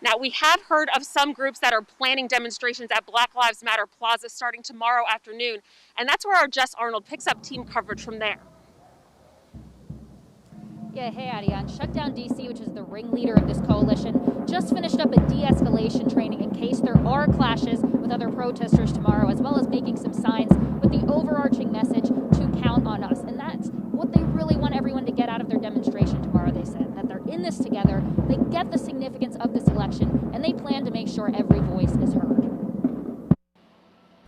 Now, we have heard of some groups that are planning demonstrations at Black Lives Matter Plaza starting tomorrow afternoon, and that's where our Jess Arnold picks up team coverage from there. Yeah, hey Adiane. Shutdown DC, which is the ringleader of this coalition, just finished up a de-escalation training in case there are clashes with other protesters tomorrow, as well as making some signs with the overarching message to count on us. And that's what they really want everyone to get out of their demonstration tomorrow, they said, that they're in this together, they get the significance of this election, and they plan to make sure every voice is heard.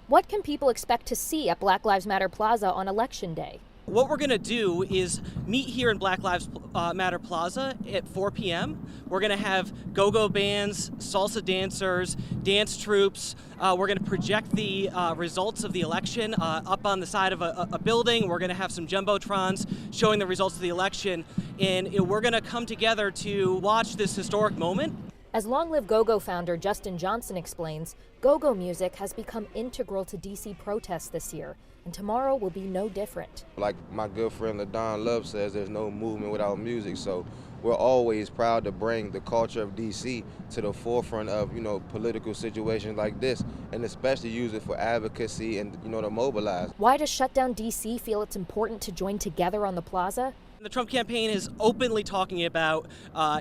What can people expect to see at Black Lives Matter Plaza on Election Day? What we're going to do is meet here in Black Lives Matter Plaza at 4 p.m. We're going to have go-go bands, salsa dancers, dance troops. We're going to project the results of the election up on the side of a building. We're going to have some jumbotrons showing the results of the election. And we're going to come together to watch this historic moment. As Long Live Go-Go founder Justin Johnson explains, go-go music has become integral to DC protests this year, and tomorrow will be no different. Like my good friend LaDon Love says, there's no movement without music, so we're always proud to bring the culture of DC to the forefront of, political situations like this, and especially use it for advocacy and, to mobilize. Why does Shutdown DC feel it's important to join together on the plaza? The Trump campaign is openly talking about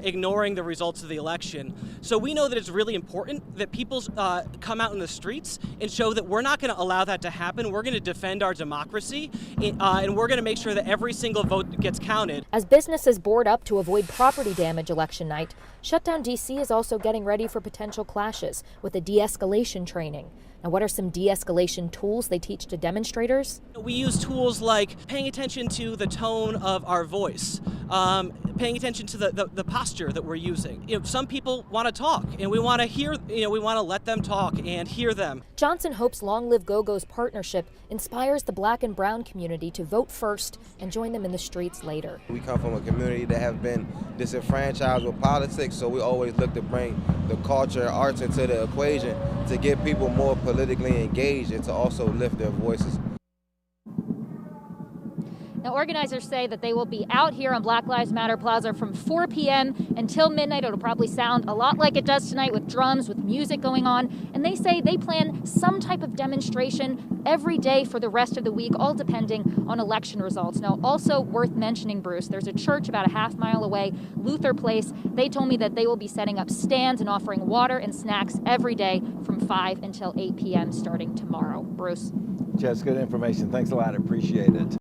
ignoring the results of the election. So we know that it's really important that people come out in the streets and show that we're not going to allow that to happen. We're going to defend our democracy, and we're going to make sure that every single vote gets counted. As businesses board up to avoid property damage election night, Shutdown DC is also getting ready for potential clashes with a de-escalation training. Now, what are some de-escalation tools they teach to demonstrators? We use tools like paying attention to the tone of our voice, paying attention to the posture that we're using. Some people want to talk, and we want to hear. We want to let them talk and hear them. Johnson hopes Long Live Go-Go's partnership inspires the Black and Brown community to vote first and join them in the streets later. We come from a community that have been disenfranchised with politics, so we always look to bring the culture and arts into the equation to get people more politically engaged and to also lift their voices. Now, organizers say that they will be out here on Black Lives Matter Plaza from 4 p.m. until midnight. It'll probably sound a lot like it does tonight with drums, with music going on. And they say they plan some type of demonstration every day for the rest of the week, all depending on election results. Now, also worth mentioning, Bruce, there's a church about a half-mile away, Luther Place. They told me that they will be setting up stands and offering water and snacks every day from 5 until 8 p.m. starting tomorrow. Bruce. Jess, good information. Thanks a lot. I appreciate it.